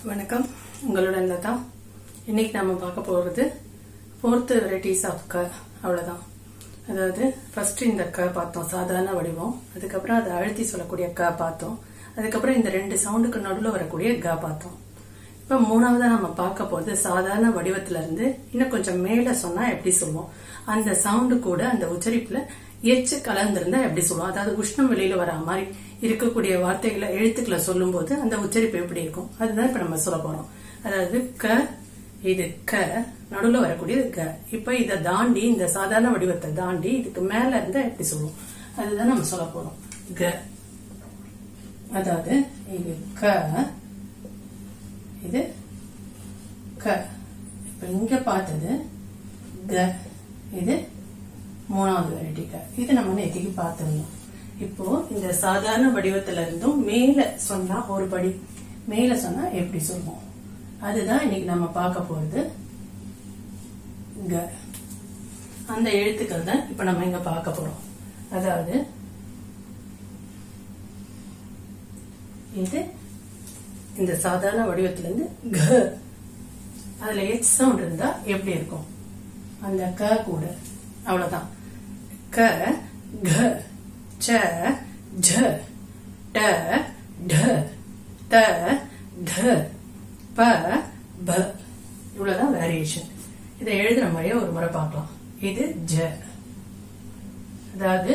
வணக்கம், உங்களுடன் லதா. இன்னைக்கு நாம பார்க்க போறது 4th varieties of க. அவ்வளவுதான். அதாவது ஃபர்ஸ்ட் இந்த க பார்த்தோம், சாதாரண வடிவம். அதுக்கப்புறம் அதை அழுத்தி சொல்லக்கூடிய க பார்த்தோம். அதுக்கப்புறம் இந்த ரெண்டு சவுண்டுக்கு நடுவில் வரக்கூடிய க பார்த்தோம். இப்ப மூணாவதா நம்ம பார்க்க போறது சாதாரண வடிவத்துல இருந்து இன்னும் கொஞ்சம் மேல சொன்னா எப்படி சொல்லுவோம், அந்த சவுண்டு கூட அந்த உச்சரிப்புல எச்சு கலந்திருந்தா எப்படி சொல்லுவோம், அதாவது உஷ்ணம் வெளியில வர மாதிரி இருக்கக்கூடிய வார்த்தைகளை எழுத்துக்களை சொல்லும் போது அந்த உச்சரிப்பு எப்படி இருக்கும், அதுதான் இப்ப நம்ம சொல்ல போறோம். அதாவது க, இது க, நடுவுல வரக்கூடியது க. இப்ப இதை தாண்டி, இந்த சாதாரண வடிவத்தை தாண்டி இதுக்கு மேல இருந்தா எப்படி சொல்லுவோம், அதுதான் நம்ம சொல்ல போறோம். க, அதாவது இது க, இது க. இப்ப இங்க பார்த்தது க, இது மூணாவது வெரைட்டி க. இது நம்ம நேற்றுக்கு பார்த்திருந்தோம். இப்போ இந்த சாதாரண வடிவத்துல இருந்தும் மேல சொன்னா, ஒரு படி மேல சொன்னா எப்படி சொல்லுவோம், அதுதான் இன்னைக்கு நம்ம பார்க்க போறது. க, அந்த எழுத்துக்கள் தான் இப்ப நம்ம இங்க பார்க்க போறோம். அதாவது இது இந்த சாதாரண வடிவத்துல இருந்து க, அதுல எச் சவுண்ட் இருந்தா எப்படி இருக்கும், அந்த க கூட அவ்வளவுதான். க, க, ச, ஜ, ட, ட, த, த, ப, ப. இவ்வளவுதான் வேரியேஷன். இதை எழுதுற மாதிரியே ஒரு முறை பார்க்கலாம். இது ஜ, அதாவது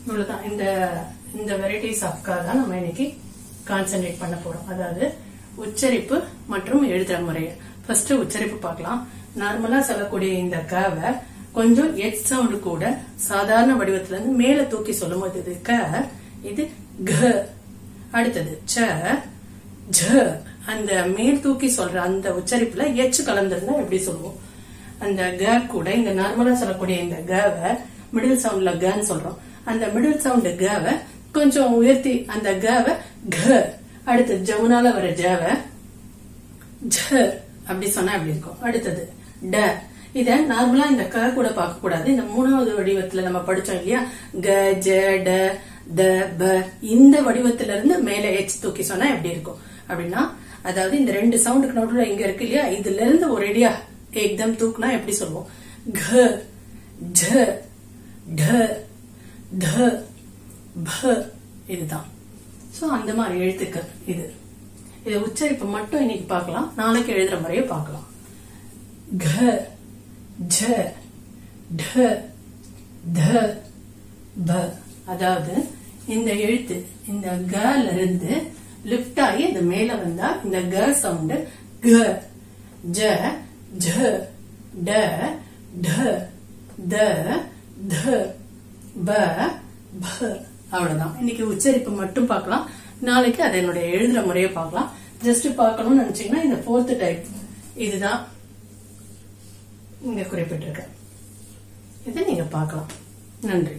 இவ்வளவுதான். இந்த வெரைட்டிஸ் ஆஃப் கா தான் நம்ம இன்னைக்கு கான்சென்ட்ரேட் பண்ண போறோம். அதாவது உச்சரிப்பு மற்றும் எழுதுற முறைய. ஃபர்ஸ்ட் உச்சரிப்பு பார்க்கலாம். நார்மலா சொல்லக்கூடிய இந்த கவை கொஞ்சம் எச் சவுண்ட் கூட சாதாரண வடிவத்துல இருந்து மேல தூக்கி சொல்லும் போது இது க, இது க. அடுத்தது ச, ஜ. அந்த மேல் தூக்கி சொல்ற அந்த உச்சரிப்புல எச் கலந்திருந்தா எப்படி சொல்லுவோம், அந்த க கூட இந்த நார்மலா சொல்லக்கூடிய இந்த கவை மிடில் சவுண்ட்ல கன்னு சொல்றோம். அந்த மிடில் சவுண்ட் கவை கொஞ்சம் உயர்த்தி அந்த கவை க, அடுத்து ஜவுனால வர ஜவ ஜ அப்படி சொன்னா எப்படி இருக்கும். அடுத்தது ட. இத நார்மலா இந்த க கூட பார்க்க கூடாது. இந்த மூணாவது வடிவத்துல நம்ம படிச்சோம் இல்லையா, க, ஜ, ட, த, ப. இந்த வடிவத்துல இருந்து மேல எச் தூக்கி சொன்னா எப்படி இருக்கும் அப்படின்னா, அதாவது இந்த ரெண்டு சவுண்டுக்கு நடுவுல இங்க இருக்கு இல்லையா, இதுல இருந்து ஒரு ரெடியா ஏக்தம் தூக்குனா எப்படி சொல்லுவோம், க, ஜ, ட, த, ப. இதுதான். சோ அந்த மாதிரி எழுத்துக்கள். இது உச்சரிப்பு மட்டும் இன்னைக்கு பார்க்கலாம், நாளைக்கு எழுதுற முறையை பார்க்கலாம். க, ஜ, ட, த, ப. அதாவது இந்த எழுத்து இந்த கல இருந்து லிப்ட் ஆகி இந்த மேல வந்தா இந்த க சவுண்ட் க, ஜ, ஜ, ட, ட, த, த, ப, ப. அவ்வளவுதான். இன்னைக்கு உச்சரிப்பு மட்டும் பார்க்கலாம், நாளைக்கு அதை என்னுடைய எழுதுற முறையை பார்க்கலாம். ஜஸ்ட் பார்க்கணும்னு நினைச்சீங்கன்னா இந்த 4th டைப் இதுதான் இங்க குறிப்பிட்டிருக்க, இதை நீங்க பார்க்கலாம். நன்றி.